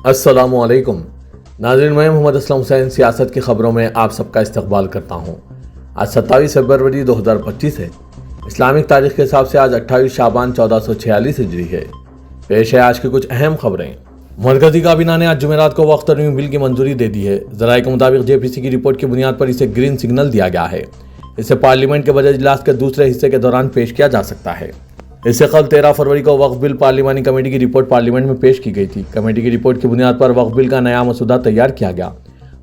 अस्सलामुअलैकुम नाज़रीन, मैं मोहम्मद असलम हुसैन सियासत की ख़बरों में आप सबका इस्तकबाल करता हूँ। आज 27 फरवरी 2025 है। इस्लामिक तारीख के हिसाब से आज 28 शाबान 1446 हिजरी है। पेश है आज की कुछ अहम खबरें। मरकजी काबीना ने आज जुमेरात को वक्त तरमीम बिल की मंजूरी दे दी है। ज़राए के मुताबिक JPC की रिपोर्ट की बुनियाद पर इसे ग्रीन सिग्नल दिया गया है। इसे पार्लियामेंट के बजट इजलास के दूसरे हिस्से के दौरान पेश किया जा सकता है। इससे कल 13 फरवरी को वक्फ बिल पार्लिमानी कमेटी की रिपोर्ट पार्लियामेंट में पेश की गई थी। कमेटी की रिपोर्ट की बुनियाद पर वक्फ बिल का नया मसूदा तैयार किया गया।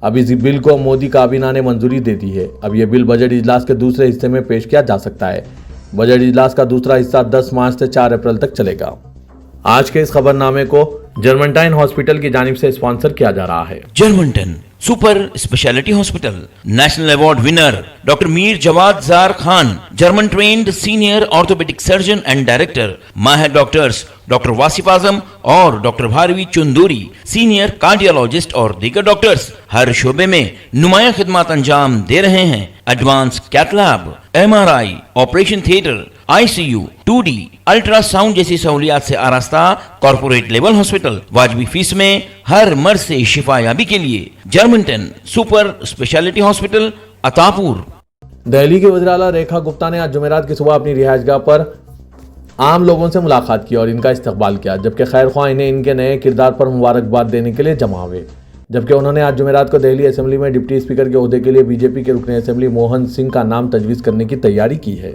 अब इस बिल को मोदी काबीना ने मंजूरी दे दी है। अब यह बिल बजट इजलास के दूसरे हिस्से में पेश किया जा सकता है। बजट इजलास का दूसरा हिस्सा 10 मार्च से 4 अप्रैल तक चलेगा। आज के इस खबरनामे को जर्मनटाइन हॉस्पिटल की जानिब से स्पॉन्सर किया जा रहा है। Germanton super speciality hospital, national award winner doctor Mir Jawad Jar Khan, German trained senior orthopaedic surgeon and director, माहिर डॉक्टर्स डॉक्टर वासिफ आजम और doctor Bharvi Chunduri, senior cardiologist और दीगर डॉक्टर्स हर शोबे में नुमाया खिदमत अंजाम दे रहे हैं। Advance cath lab, MRI, operation theatre, ICU, 2D, ultrasound जैसी सहूलियात से आरास्ता कॉर्पोरेट लेवल हॉस्पिटल, वाजबी फीस में हर मर्ज से शिफायाबी के लिए Germanton super speciality hospital, Attapur. Delhi के वज़ीर आला रेखा गुप्ता ने आज जुमेरात की सुबह अपनी रिहाइशगाह पर आम लोगों से मुलाकात की और इनका इस्तकबाल किया, जबकि खैर ख्वाह इन्हें इनके नए किरदार पर मुबारकबाद देने के लिए जमा हुए। जबकि उन्होंने आज जुमेरात को दिल्ली असेंबली में डिप्टी स्पीकर के ओहदे के लिए बीजेपी के रुकन असेंबली मोहन सिंह का नाम तजवीज़ करने की तैयारी की है।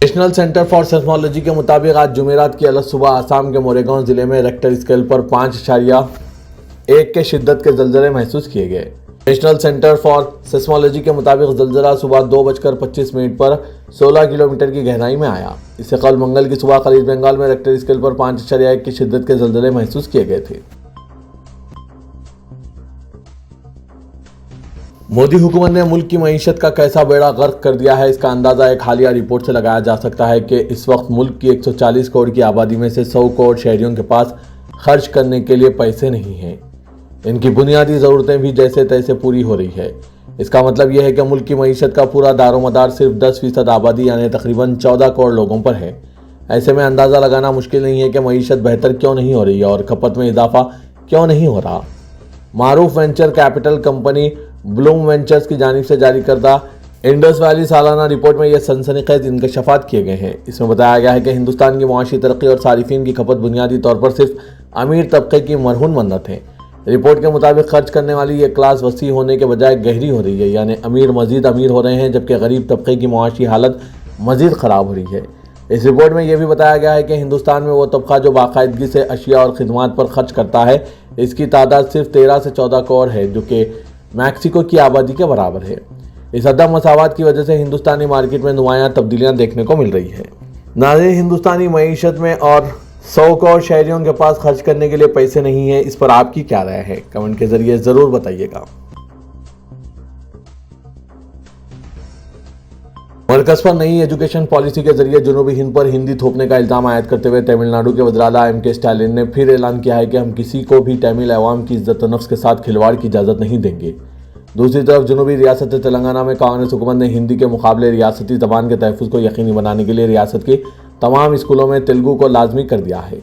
नेशनल सेंटर फॉर सेस्मोलॉजी के मुताबिक आज जुमेरात की अलग सुबह आसाम के मोरेगांव जिले में रेक्टर स्केल पर 5.1 के शिद्दत के जलजले महसूस किए गए। नेशनल सेंटर फॉर सेस्मोलॉजी के मुताबिक जलजला सुबह 2:25 पर 16 किलोमीटर की गहराई में आया। इससे कल मंगल की सुबह खलीज बंगाल में रेक्टर स्केल पर 5.1 की शिद्दत के जलजले महसूस किए गए थे। मोदी हुकूमत ने मुल्क की मईशत का कैसा बेड़ा गर्क कर दिया है, इसका अंदाजा एक हालिया रिपोर्ट से लगाया जा सकता है कि इस वक्त मुल्क की 140 करोड़ की आबादी में से 100 करोड़ शहरियों के पास खर्च करने के लिए पैसे नहीं हैं। इनकी बुनियादी ज़रूरतें भी जैसे तैसे पूरी हो रही है। इसका मतलब यह है कि मुल्क की मईशत का पूरा दारोमदार सिर्फ 10% आबादी यानी तकरीबन 14 करोड़ लोगों पर है। ऐसे में अंदाज़ा लगाना मुश्किल नहीं है कि मईशत बेहतर क्यों नहीं हो रही है और खपत में इजाफा क्यों नहीं हो रहा। मारूफ venture capital company Bloom Ventures की जानिब से जारी करदा इंडस वैली सालाना रिपोर्ट में यह सनसनीखेज इंकशाफात किए गए हैं। इसमें बताया गया है कि हिंदुस्तान की मुआशी तरक्की और सारिफिन की खपत बुनियादी तौर पर सिर्फ अमीर तबके की मरहून मन्नत है। रिपोर्ट के मुताबिक खर्च करने वाली ये क्लास वसी होने के बजाय गहरी हो रही है, यानी अमीर मजीद अमीर हो रहे हैं जबकि गरीब तबके की मुआशी हालत मजीद ख़राब हो रही है। इस रिपोर्ट में यह भी बताया गया है कि हिंदुस्तान में वो तबका जो बाकायदगी से अशिया और खिदमात पर खर्च करता है, इसकी तादाद सिर्फ 13 से 14 करोड़ है, जो कि मैक्सिको की आबादी के बराबर है। इस अदम मसावत की वजह से हिंदुस्तानी मार्केट में नुमायां तब्दीलियाँ देखने को मिल रही है। नाज़रीन, हिंदुस्तानी मईशत में और 100 करोड़ शहरियों के पास खर्च करने के लिए पैसे नहीं है, इस पर आपकी क्या राय है? कमेंट के जरिए ज़रूर बताइएगा। मरकज़ पर नई एजुकेशन पॉलिसी के जरिए जनूबी हिंद पर हिंदी थोपने का इल्ज़ाम आयद करते हुए तमिलनाडु के वज़ीर आला MK स्टालिन ने फिर ऐलान किया है कि हम किसी को भी तमिल अवाम की इज्जत नफ्स के साथ खिलवाड़ की इजाज़त नहीं देंगे। दूसरी तरफ जनूबी रियासत तेलंगाना में कांग्रेस हुकूमत ने हिंदी के मुकाबले रियासती ज़बान के तहफ़्फ़ुज़ को यकीनी बनाने के लिए रियासत की तमाम स्कूलों में तेलुगु को लाजमी कर दिया है।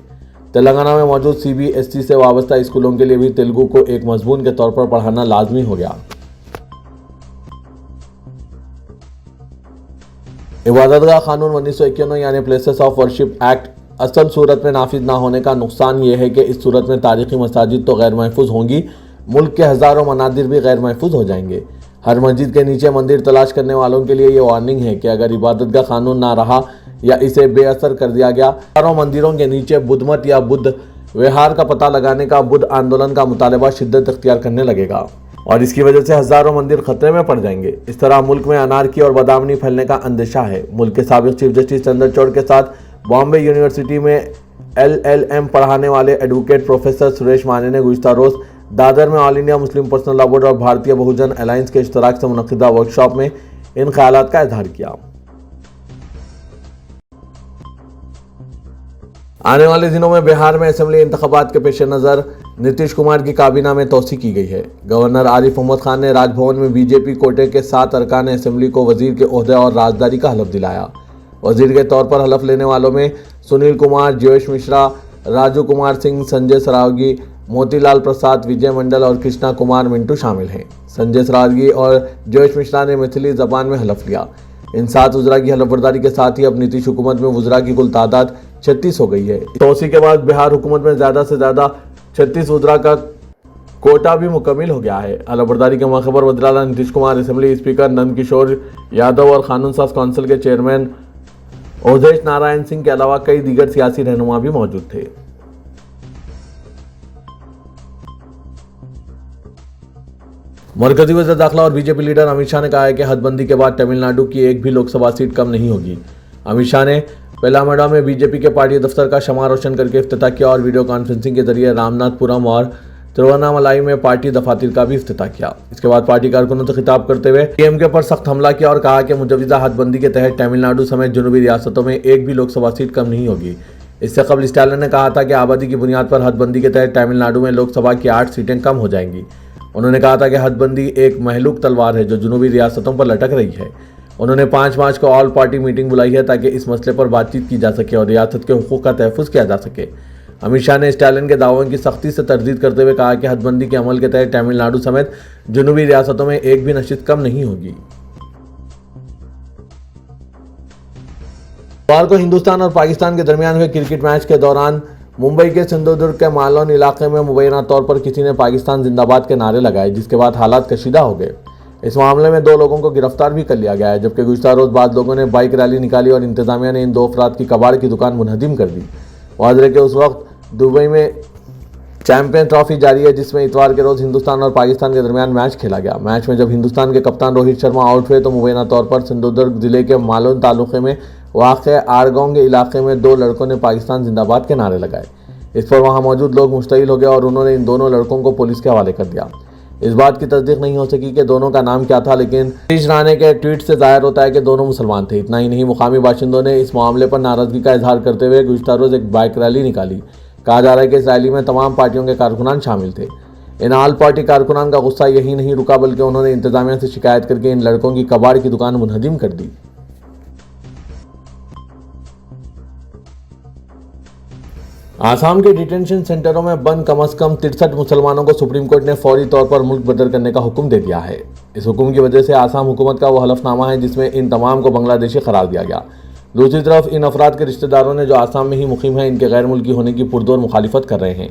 तेलंगाना में मौजूद CBSE से वाबस्ता स्कूलों के लिए भी तेलुगु को एक मजमून के तौर पर पढ़ाना लाजमी हो गया। इबादतगाह कानून 1991 यानी प्लेसेस ऑफ वर्शिप एक्ट असल सूरत में नाफिज ना होने का नुकसान ये है कि इस सूरत में तारीखी मसाजिद तो गैर महफूज होंगी, मुल्क के हज़ारों मनादिर भी गैर महफूज हो जाएंगे। हर मस्जिद के नीचे मंदिर तलाश करने वालों के लिए ये वार्निंग है कि अगर इबादतगाह कानून ना रहा या इसे बेअसर कर दिया गया, हज़ारों मंदिरों के नीचे बुद्ध मत या बुद्ध विहार का पता लगाने का बुद्ध आंदोलन का मुतालबा शिद्दत इख्तियार करने लगेगा और इसकी वजह से हज़ारों मंदिर खतरे में पड़ जाएंगे। इस तरह मुल्क में अनारकी और बदआमनी फैलने का अंदेशा है। मुल्क के साबिक चीफ जस्टिस चंद्रचूड़ के साथ बॉम्बे यूनिवर्सिटी में LLM पढ़ाने वाले एडवोकेट प्रोफेसर सुरेश माने ने गुज़िश्ता रोज़ दादर में all India Muslim personal law board और भारतीय बहुजन अलायंस के इश्तराक से मुनक़िदा वर्कशॉप में इन ख्यालात का इजहार किया। आने वाले दिनों में बिहार में असेंबली इंतखाबात के पेश नज़र नीतीश कुमार की काबीना में तोसी की गई है। गवर्नर आरिफ मोहम्मद खान ने राजभवन में बीजेपी कोटे के 7 अरकान असेंबली को वजीर के ओहदे और राजदारी का हलफ दिलाया। वजीर के तौर पर हलफ लेने वालों में सुनील कुमार, जयेश मिश्रा, राजू कुमार सिंह, संजय सरावगी, मोतीलाल प्रसाद, विजय मंडल और कृष्णा कुमार मिंटू शामिल हैं। संजय सरावगी और जयेश मिश्रा ने मैथिली जबान में हलफ लिया। इन 7 वज़रा की हलफबर्दारी के साथ ही अब नीतीश हुकूमत में वज़रा की कुल तादाद 36 हो गई है। तो उसी के बाद बिहार हुकूमत में ज़्यादा से ज़्यादा 36 वज़रा का कोटा भी मुकम्मिल हो गया है। हलफबर्दारी के मौके पर वज़ीर नीतीश कुमार, असेंबली स्पीकर नंद किशोर यादव और कानून साज काउंसिल के चेयरमैन ओधेश नारायण सिंह के अलावा कई दीगर सियासी रहनुमा भी मौजूद थे। मरकजी वज़ीर दाखिला और बीजेपी लीडर अमित शाह ने कहा है कि हदबंदी के बाद तमिलनाडु की एक भी लोकसभा सीट कम नहीं होगी। अमित शाह ने पेलामेडा में बीजेपी के पार्टी दफ्तर का शमा रोशन करके इफ्तिताह किया और वीडियो कॉन्फ्रेंसिंग के जरिए रामनाथपुरम और तिरुवन्नामलाई में पार्टी दफातर का भी इफ्तिताह किया। इसके बाद पार्टी कारकुनों से खिताब करते हुए डीएमके पर सख्त हमला किया और कहा कि मुजवजा हदबंदी के तहत तमिलनाडु समेत जुनूबी रियासतों में एक भी लोकसभा सीट कम नहीं होगी। इससे कबल स्टालिन ने कहा था कि आबादी की बुनियाद पर हदबंदी के तहत तमिलनाडु में लोकसभा की 8 सीटें कम हो जाएंगी। उन्होंने कहा था कि हदबंदी एक महलूक तलवार है जो जुनूबी रियासतों पर लटक रही है। उन्होंने 5 मार्च को ऑल पार्टी मीटिंग बुलाई है ताकि इस मसले पर बातचीत की जा सके और रियासत के हुकूक का तहफ़्फ़ुज़ किया जा सके। अमित शाह ने स्टालिन के दावों की सख्ती से तरदीद करते हुए कहा कि हदबंदी के अमल के तहत तमिलनाडु समेत जुनूबी रियासतों में एक भी नशिस्त कम नहीं होगी। बुधवार को हिंदुस्तान और पाकिस्तान के दरमियान हुए क्रिकेट मैच के दौरान मुंबई के सिंधुदुर्ग के मालौन इलाके में मुबैना तौर पर किसी ने पाकिस्तान जिंदाबाद के नारे लगाए, जिसके बाद हालात कशीदा हो गए। इस मामले में 2 लोगों को गिरफ्तार भी कर लिया गया है, जबकि गुज़श्ता रोज़ बाद लोगों ने बाइक रैली निकाली और इंतजामिया ने इन 2 अफराद की कबाड़ की दुकान मुनहदिम कर दी। वाज़ेह के उस वक्त दुबई में चैंपियन ट्रॉफी जारी है, जिसमें इतवार के रोज़ हिंदुस्तान और पाकिस्तान के दरमियान मैच खेला गया। मैच में जब हिंदुस्तान के कप्तान रोहित शर्मा आउट हुए तो मुबैना तौर पर सिंधुदुर्ग जिले के मालौन तालुके में वाक़े आरगोंग इलाके में 2 लड़कों ने पाकिस्तान जिंदाबाद के नारे लगाए। इस पर वहां मौजूद लोग मुश्तइल हो गए और उन्होंने इन दोनों लड़कों को पुलिस के हवाले कर दिया। इस बात की तस्दीक नहीं हो सकी कि दोनों का नाम क्या था, लेकिन सतीश राणे के ट्वीट से जाहिर होता है कि दोनों मुसलमान थे। इतना ही नहीं, मुकामी बाशिंदों ने इस मामले पर नाराजगी का इजहार करते हुए गुज़श्ता रोज़ एक बाइक रैली निकाली। कहा जा रहा है कि इस रैली में तमाम पार्टियों के कारकुनान शामिल थे। इन ऑल पार्टी कारकुनान का गुस्सा यही नहीं रुका, बल्कि उन्होंने इंतजामिया से शिकायत करके इन लड़कों की कबाड़ की दुकान मुनहदिम कर दी। आसाम के डिटेंशन सेंटरों में बंद कम से कम 63 मुसलमानों को सुप्रीम कोर्ट ने फौरी तौर पर मुल्क बदर करने का हुक्म दे दिया है। इस हुक्म की वजह से आसाम हुकूमत का वो हलफनामा है जिसमें इन तमाम को बांग्लादेशी करार दिया गया। दूसरी तरफ इन अफराद के रिश्तेदारों ने जो आसाम में ही मुकीम है, इनके गैर मुल्की होने की पुरजोर मुखालिफत कर रहे हैं।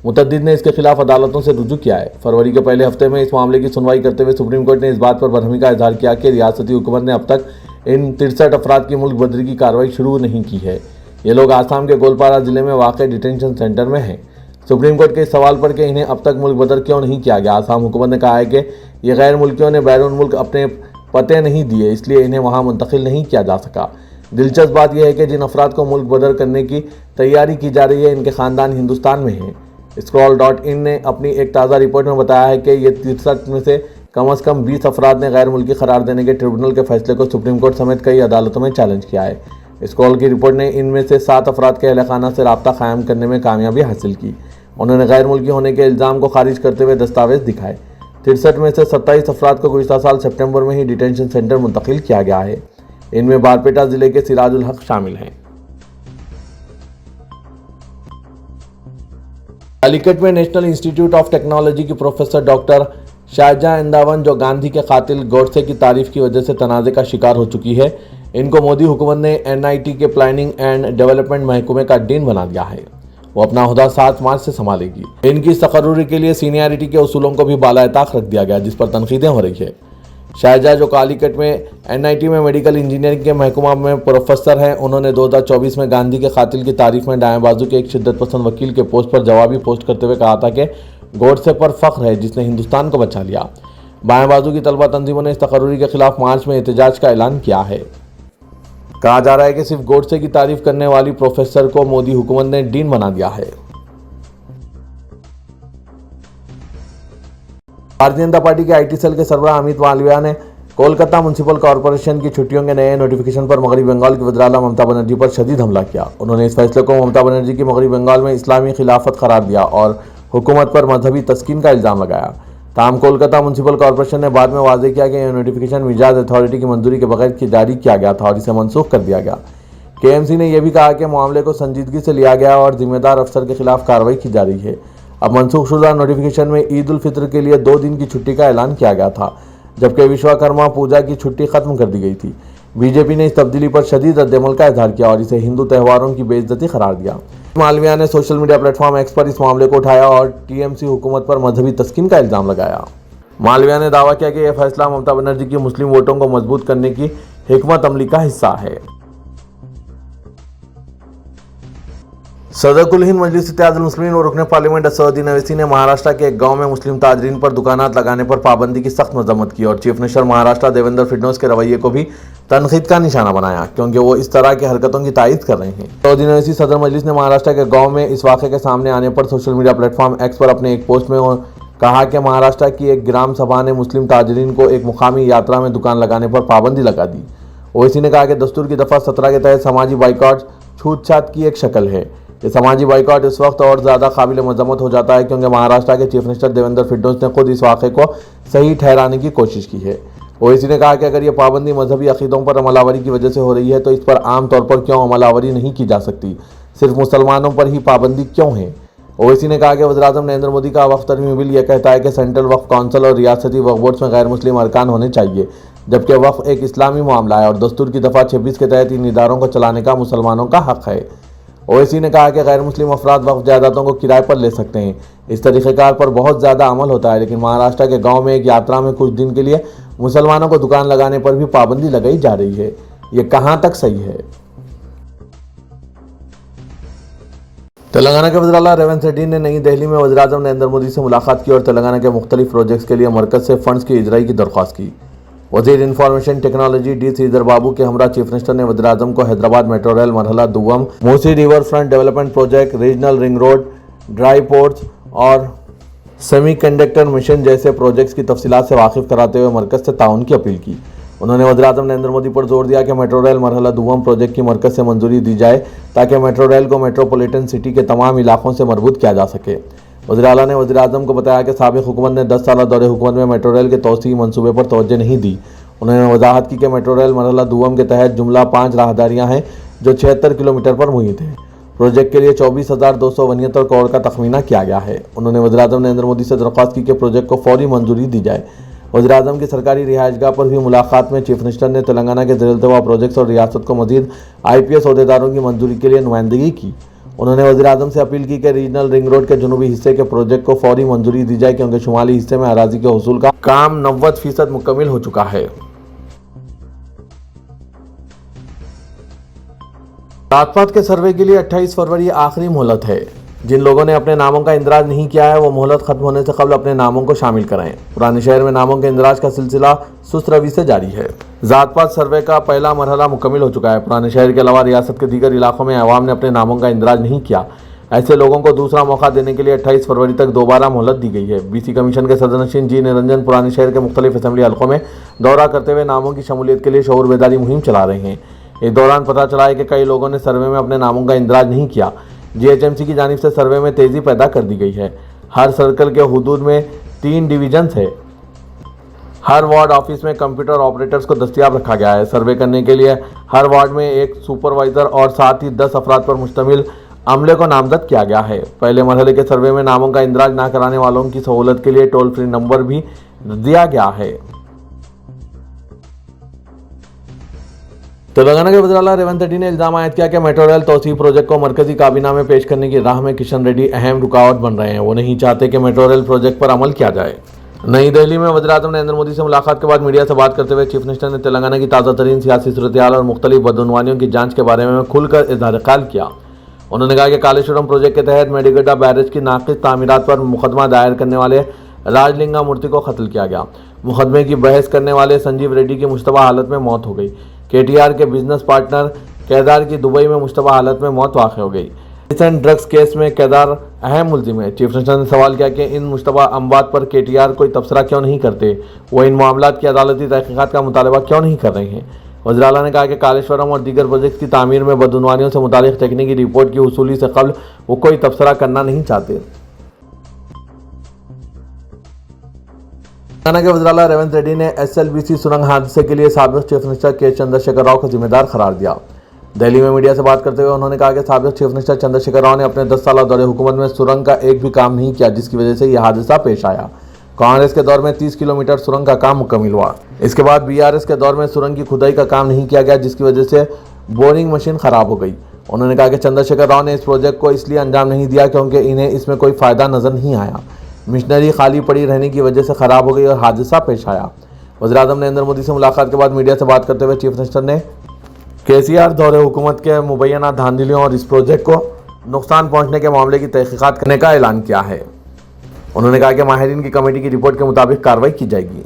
मुतद्दिद ने इसके खिलाफ अदालतों से रुजू किया है। फरवरी के पहले हफ्ते में इस मामले की सुनवाई करते हुए सुप्रीम कोर्ट ने इस बात पर बरहमी का इजहार किया कि रियासती हुकूमत ने अब तक इन 63 अफराद की मुल्क बदरी की कार्रवाई शुरू नहीं की है। ये लोग आसाम के गोलपारा जिले में वाक़ डिटेंशन सेंटर में हैं। सुप्रीम कोर्ट के इस सवाल पर कि इन्हें अब तक मुल्क बदर क्यों नहीं किया गया, आसाम हुकूमत ने कहा है कि ये गैर मुल्कियों ने बैरून मुल्क अपने पते नहीं दिए, इसलिए इन्हें वहाँ मुंतकिल नहीं किया जा सका। दिलचस्प बात यह है कि जिन अफराद को मुल्क बदर करने की तैयारी की जा रही है, इनके ख़ानदान हिंदुस्तान में हैं। Scroll.in ने अपनी एक ताज़ा रिपोर्ट में बताया है कि ये 63 में से कम 20 अफराद ने गैर मुल्की करार देने के ट्रिब्यूनल के फैसले को सुप्रीम कोर्ट समेत कई अदालतों में चैलेंज किया है। स्क्रॉल की रिपोर्ट ने इनमें से 7 अफराद के अहलखाना से रब्ता कायम करने में कामयाबी हासिल की। उन्होंने गैर मुल्की होने के इल्ज़ाम को खारिज करते हुए दस्तावेज दिखाए। 63 में से 27 अफराद को गुज़श्ता साल सितंबर में ही डिटेंशन सेंटर मुंतकिल किया गया है। इनमें बारपेटा जिले के सिराजुल हक शामिल हैं। कालीकट में नेशनल इंस्टीट्यूट ऑफ टेक्नोलॉजी की प्रोफेसर डॉक्टर शाहजहां इंदावन, जो गांधी के कातिल गोडसे की तारीफ की वजह से तनाज़े का शिकार हो चुकी है, इनको मोदी हुकूमत ने एनआईटी के प्लानिंग एंड डेवलपमेंट महकमे का डीन बना दिया है। वो अपना ओहदा 7 मार्च से संभालेगी। इनकी तकर्रुरी के लिए सीनियरिटी के उसूलों को भी बालाएताक रख दिया गया, जिस पर तनकीदें हो रही है। शाहजहां, जो कालीकट में एनआईटी में मेडिकल इंजीनियरिंग के महकमा में प्रोफेसर हैं, उन्होंने 2024 में गांधी के कातिल की तारीफ में दाएं बाजू के एक शिद्दत पसंद वकील के पोस्ट पर जवाबी पोस्ट करते हुए कहा था कि गोडसे पर फख्र है जिसने हिंदुस्तान को बचा लिया। बाएं बाजू की तलबा तंजीमों ने इस तकर्रुरी के खिलाफ मार्च में एहतजाज का ऐलान किया है। कहा जा रहा है कि सिर्फ गोडसे की तारीफ करने वाली प्रोफेसर को मोदी हुकूमत ने डीन बना दिया है। भारतीय जनता पार्टी के आईटी सेल के सरबराह अमित मालविया ने कोलकाता म्युनिसिपल कॉरपोरेशन की छुट्टियों के नए नोटिफिकेशन पर मगरबी बंगाल की वज़ीर आला ममता बनर्जी पर शदीद हमला किया। उन्होंने इस फैसले को ममता बनर्जी की मगरबी बंगाल में इस्लामी खिलाफत करार दिया और हुकूमत पर मजहबी तस्कीन का इल्ज़ाम लगाया। ताहम कोलकाता म्युनिसिपल कॉरपोरेशन ने बाद में वाज़ेह किया कि यह नोटिफिकेशन मिजाज अथॉरिटी की मंजूरी के बगैर जारी किया गया था और इसे मनसूख कर दिया गया। केएमसी ने यह भी कहा कि मामले को संजीदगी से लिया गया और जिम्मेदार अफसर के खिलाफ कार्रवाई की जा रही है। अब मनसूखशुदा नोटिफिकेशन में ईद उल फित्र के लिए 2 दिन की छुट्टी का ऐलान किया गया था, जबकि विश्वकर्मा पूजा की छुट्टी खत्म कर दी गई थी। बीजेपी ने इस तब्दीली पर शदीद रद्दमल का इजहार किया और इसे हिंदू त्योहारों की बेइज्जती करार दिया। मालविया ने सोशल मीडिया प्लेटफॉर्म एक्स पर इस मामले को उठाया और टीएमसी हुकूमत पर मजहबी तस्कीन का इल्जाम लगाया। मालविया ने दावा किया कि यह फैसला ममता बनर्जी की मुस्लिम वोटों को मजबूत करने की हिकमत अमली का हिस्सा है। सदर कुल हिंद मजलिस इत्तेहादुल मुस्लिमीन और रुकने पार्लियामेंट असदुद्दीन अवैसी ने महाराष्ट्र के एक गांव में मुस्लिम ताजरीन पर दुकानात लगाने पर पाबंदी की सख्त मजम्मत की और चीफ मिनिस्टर महाराष्ट्र देवेंद्र फडणवीस के रवैये को भी तनकीद का निशाना बनाया, क्योंकि वो इस तरह की हरकतों की तायीद कर रहे हैं। असदुद्दीन अवैसी सदर मजलिस ने महाराष्ट्र के गाँव में इस वाक़े के सामने आने पर सोशल मीडिया प्लेटफॉर्म एक्स पर अपने एक पोस्ट में कहा कि महाराष्ट्र की एक ग्राम सभा ने मुस्लिम ताजरीन को एक मुकामी यात्रा में दुकान लगाने पर पाबंदी लगा दी। ओवैसी ने कहा कि दस्तूर की दफ़ा 17 के तहत समाजी बाइकआउट छूटछाट की एक शक्ल है। ये समाजी बाइकआउट इस वक्त और ज़्यादा काबिल मजम्मत हो जाता है क्योंकि महाराष्ट्र के चीफ मिनिस्टर देवेंद्र फडणवीस ने खुद इस वाक़े को सही ठहराने की कोशिश की है। ओवैसी ने कहा कि अगर ये पाबंदी मजहबी अकीदों पर अमलावरी की वजह से हो रही है तो इस पर आम तौर पर क्यों अमलावरी नहीं की जा सकती, सिर्फ मुसलमानों पर ही पाबंदी क्यों है। ओवैसी ने कहा कि वज़ीर-ए-आज़म नरेंद्र मोदी का वक्फ तरमीमी बिल यह कहता है कि सेंट्रल वक्फ काउंसिल और रियासती वक्फ बोर्ड्स में गैर मुस्लिम अरकान होने चाहिए, जबकि वक्फ एक इस्लामी मामला है और दस्तूर की दफ़ा 26 के तहत इन इदारों को चलाने का मुसलमानों का हक है। ओवैसी ने कहा कि गैर मुस्लिम अफराद वक्फ जायदादों को किराए पर ले सकते हैं। इस तरीक़ेकार पर बहुत ज़्यादा अमल होता है, लेकिन महाराष्ट्र के गाँव में एक यात्रा में कुछ दिन के लिए मुसलमानों को दुकान लगाने पर भी पाबंदी लगाई जा रही है। ये कहाँ तक सही है। तेलंगाना के वज़ीर आला रेवंत रेड्डी ने नई दिल्ली में वज़ीर-ए-आज़म नरेंद्र मोदी से मुलाकात की और तेलंगाना के मुख्तलिफ प्रोजेक्ट्स के लिए मरकज़ से फंड्स की इजराई की दरख्वास्त की। वज़ीर information technology D Sridhar Babu के हमरा चीफ मिनिस्टर ने वज़ीर-ए-आज़म को हैदराबाद मेट्रो रेल मरहला दुव्वम, Musi river front development project, regional ring road, dry ports और सेमीकंडक्टर मिशन जैसे प्रोजेक्ट्स की तफसीलात से वाकिफ कराते हुए मरकज़ से ताउन की अपील की। उन्होंने वज़ीर-ए-आज़म नरेंद्र मोदी पर जोर दिया कि मेट्रो रेल मरहला दुव्वम प्रोजेक्ट की मरकज़ से मंजूरी दी जाए ताकि मेट्रो रेल को मेट्रोपॉलिटन सिटी के तमाम इलाकों से मरबूत किया जा सके। वज़ीर आला ने वज़ीर-ए-आज़म को बताया कि साबिक़ हुकूमत ने 10 साल दौरे हुकूमत में मेट्रो रेल के तोसी मंसूबे पर तवज्जो नहीं दी। उन्होंने वजाहत की कि मेट्रो रेल मरहला दुव्वम के तहत जुमला 5 राहदारियाँ हैं जो 76 किलोमीटर पर मुहित हैं। प्रोजेक्ट के लिए 24,272 करोड़ का तखमीना किया गया है। उन्होंने वज़ीर-ए-आज़म नरेंद्र मोदी से दरख्वास्त की कि प्रोजेक्ट को फौरी मंजूरी दी जाए। वज़ीर-ए-आज़म की सरकारी रिहाइशगाह पर हुई मुलाकात में चीफ मिनिस्टर ने तेलंगाना के ज़ेर-ए-इल्तवा प्रोजेक्ट्स और रियासत को मजीद IPS अहदेदारों की मंजूरी के लिए नुमाइंदगी की। उन्होंने वज़ीर-ए-आज़म से अपील की कि रीजनल रिंग रोड के जुनूबी हिस्से के प्रोजेक्ट को फौरी मंजूरी दी जाए क्योंकि शुमाली हिस्से में अराजी के हुसूल का काम 90% मुकम्मिल हो चुका है। जात-पात के सर्वे के लिए 28 फरवरी आखिरी मोहलत है। जिन लोगों ने अपने नामों का इंदराज नहीं किया है वो मोहलत खत्म होने से कबल अपने नामों को शामिल कराएं। पुराने शहर में नामों के इंदराज का सिलसिला सुस्त रवि से जारी है। जात-पात सर्वे का पहला मरहला मुकम्मिल हो चुका है। पुराने शहर के अलावा रियासत के दीगर इलाकों में अवाम ने अपने नामों का इंदराज नहीं किया। ऐसे लोगों को दूसरा मौका देने के लिए 28 फरवरी तक दोबारा मोहलत दी गई है। BC कमीशन के सदरनशीन जी निरंजन पुराने शहर के मुख्तलिफ असेंबली हल्कों में दौरा करते हुए नामों की शमूलियत के लिए शऊर बेदारी मुहिम चला रहे हैं। इस दौरान पता चला है कि कई लोगों ने सर्वे में अपने नामों का इंदराज नहीं किया। GHMC की जानिब से सर्वे में तेज़ी पैदा कर दी गई है। हर सर्कल के हुदूद में 3 डिवीजन्स है। हर वार्ड ऑफिस में कंप्यूटर ऑपरेटर्स को दस्तियाब रखा गया है। सर्वे करने के लिए हर वार्ड में एक सुपरवाइज़र और साथ ही 10 अफराद पर मुश्तमिल अमले को नामजद किया गया है। पहले मरहले के सर्वे में नामों का इंदराज ना कराने वालों की सहूलत के लिए टोल फ्री नंबर भी दिया गया है। तेलंगाना के वज़ीर आला रेवंत रेड्डी ने इल्जाम आयद किया कि मेट्रो रेल तोसी प्रोजेक्ट को मरकजी काबीना में पेश करने की राह में किशन रेड्डी अहम रुकावट बन रहे हैं। वो नहीं चाहते कि मेट्रो रेल प्रोजेक्ट पर अमल किया जाए। नई दिल्ली में वज़ीर-ए-आज़म नरेंद्र मोदी से मुलाकात के बाद मीडिया से बात करते हुए चीफ मिनिस्टर ने तेलंगाना की ताज़ा तरीन सियासी सूरत-ए-हाल और मुख्तलिफ बदउनवानियों की जाँच के बारे में खुलकर इज़हार ख्याल किया। उन्होंने कहा कि कालेश्वरम प्रोजेक्ट के तहत मेडिगड्डा बैरेज की नाक़िस तामीरात पर मुकदमा दायर करने वाले राजलिंगा मूर्ति को कत्ल किया गया। मुकदमे की बहस करने वाले संजीव रेड्डी की मुश्तबा हालत में मौत हो गई। KTR के बिजनेस पार्टनर केदार की दुबई में मुश्तबा हालत में मौत वाक़ हो गई। रिसेंट ड्रग्स केस में केदार अहम मुल्जिम है। चीफ मिनिस्टर ने सवाल किया कि इन मुश्तबा अमवात पर KTR कोई तबसरा क्यों नहीं करते, वो इन मामलात की अदालती तहकीकात का मुतालबा क्यों नहीं कर रहे हैं। वज़ीर आला ने कहा कि कालेश्वरम और दीगर प्रोजेक्ट की तामीर में बदउनवानियों से मुतालिक तकनीकी रिपोर्ट की वसूली से कबल वो कोई तबसरा करना नहीं चाहते। तेलंगाना के वज़ीर आला रेवंत रेड्डी ने SLBC सुरंग हादसे के लिए साबिक़ चीफ मिनिस्टर के चंद्रशेखर राव को जिम्मेदार करार दिया। दिल्ली में मीडिया से बात करते हुए उन्होंने कहा कि साबिक चीफ मिनिस्टर चंद्रशेखर राव ने अपने 10 साल दौरे हुकूमत में सुरंग का एक भी काम नहीं किया, जिसकी वजह से यह हादसा पेश आया। कांग्रेस के दौर में 30 किलोमीटर सुरंग का काम मुकम्मल हुआ। इसके बाद बीआरएस के दौर में सुरंग की खुदाई का काम नहीं किया गया, जिसकी वजह से बोरिंग मशीन खराब हो गई। उन्होंने कहा कि चंद्रशेखर राव ने इस प्रोजेक्ट को इसलिए अंजाम नहीं दिया क्योंकि इन्हें इसमें कोई फ़ायदा नज़र नहीं आया। मशीनरी खाली पड़ी रहने की वजह से ख़राब हो गई और हादसा पेश आया। वज़ीर-ए-आज़म नरेंद्र मोदी से मुलाकात के बाद मीडिया से बात करते हुए चीफ मिनिस्टर ने केसीआर दौरे हुकूमत के मुबैना धांधलियों और इस प्रोजेक्ट को नुकसान पहुंचने के मामले की तहकीकात करने का ऐलान किया है। उन्होंने कहा कि माहिरीन की कमेटी की रिपोर्ट के मुताबिक कार्रवाई की जाएगी।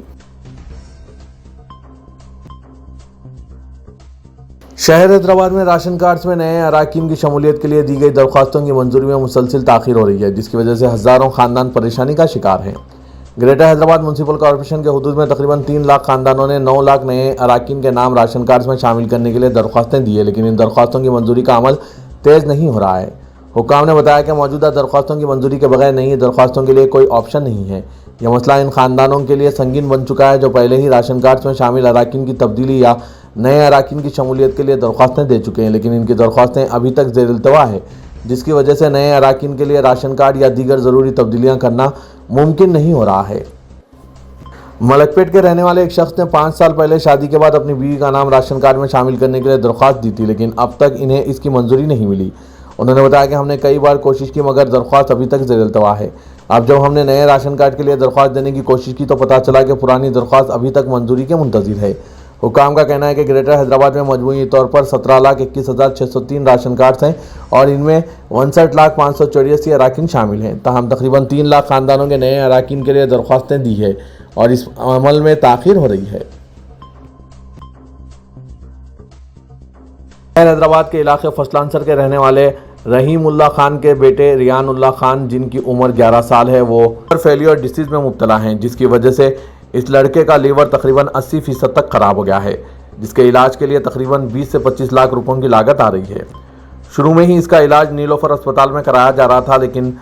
शहर हैदराबाद में राशन कार्ड्स में नए अराकीन की शमूलियत के लिए दी गई दरख्वास्तों की मंजूरी में मुसलसिल ताखीर हो रही है, जिसकी वजह से हज़ारों खानदान परेशानी का शिकार हैं। ग्रेटर हैदराबाद म्यूनसिपल कॉर्पोरेशन के हुदूद में तकरीबन 3 लाख खानदानों ने 9 लाख नए अराकीन के नाम राशन कार्ड्स में शामिल करने के लिए दरख्वास्तें दी है, लेकिन इन दरख्वास्तों की मंजूरी का अमल तेज़ नहीं हो रहा है। हुक्काम ने बताया कि मौजूदा दरख्वास्तों की मंजूरी के बगैर नई दरख्वास्तों के लिए कोई ऑप्शन नहीं है। यह मसला इन खानदानों के लिए संगीन बन चुका है जो पहले ही राशन कार्ड्स में शामिल अराकीन की तब्दीली या नए अराकीन की शमूलियत के लिए दरख्वास्तें दे चुके हैं, लेकिन इनकी दरख्वास्तें अभी तक ज़ेर-इल्तवा है, जिसकी वजह से नए अराकीन के लिए राशन कार्ड या दीगर ज़रूरी तब्दीलियाँ करना मुमकिन नहीं हो रहा है। मलकपेट के रहने वाले एक शख्स ने 5 साल पहले शादी के बाद अपनी बीवी का नाम राशन कार्ड में शामिल करने के लिए दरख्वास्त दी थी, लेकिन अब तक इन्हें इसकी मंजूरी नहीं मिली। उन्होंने बताया कि हमने कई बार कोशिश की मगर दरख्वास्त अभी तक ज़ेर-इल्तवा है। अब जब हमने नए राशन कार्ड के लिए दरख्वास्त देने की कोशिश की तो पता चला कि पुरानी दरख्वास्त अभी तक मंजूरी के मुंतज़िर है। हुक्काम का कहना है कि ग्रेटर हैदराबाद में मजमूई तौर पर 17,21,603 राशन कार्ड्स हैं और इनमें 62,584 अराकीन शामिल हैं। ताहम तकरीबन 3 लाख खानदानों के नए अराकीन के लिए दरख्वास्तें दी है और इस अमल में ताख़ीर हो रही है। हैदराबाद के इलाके फसलांसर के रहने वाले रहीमुल्लाह खान के बेटे रियानुल्लाह खान, जिनकी उम्र 11 साल है, वो लिवर फेलियर डिसीज़ में मुब्तला हैं, जिसकी वजह से इस लड़के का लीवर तकरीबन 80% तक ख़राब हो गया है, जिसके इलाज के लिए तकरीबन 20 से 25 लाख रुपयों की लागत आ रही है। शुरू में ही इसका इलाज नीलोफर अस्पताल में कराया जा रहा था, लेकिन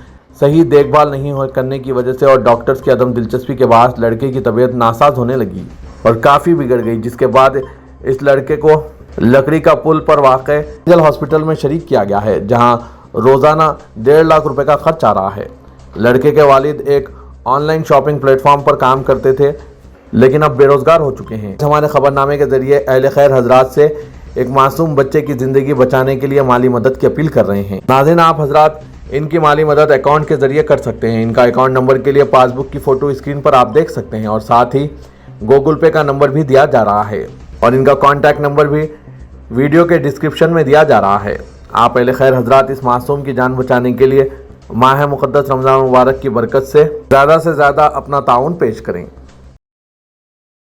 सही देखभाल नहीं करने की वजह से और डॉक्टर्स की अदम दिलचस्पी के बाद लड़के की तबीयत नासाज होने लगी और काफ़ी बिगड़ गई, जिसके बाद इस लड़के को लकड़ी का पुल पर वाक़ एंजल हॉस्पिटल में शरीक किया गया है, जहां रोज़ाना 1.5 लाख रुपए का खर्च आ रहा है। लड़के के वालिद एक ऑनलाइन शॉपिंग प्लेटफॉर्म पर काम करते थे, लेकिन अब बेरोज़गार हो चुके हैं। हमारे खबरनामे के ज़रिए अहले खैर हजरात से एक मासूम बच्चे की ज़िंदगी बचाने के लिए माली मदद की अपील कर रहे हैं। नाज़रीन, आप हजरात इनकी माली मदद अकाउंट के ज़रिए कर सकते हैं। इनका अकाउंट नंबर के लिए पासबुक की फ़ोटो स्क्रीन पर आप देख सकते हैं और साथ ही गूगल पे का नंबर भी दिया जा रहा है और इनका कॉन्टैक्ट नंबर भी वीडियो के डिस्क्रिप्शन में दिया जा रहा है। आप अहले खैर हजरात इस मासूम की जान बचाने के लिए माह मुक़द्दस रमज़ान मुबारक की बरकत से ज़्यादा अपना ताउन पेश करें।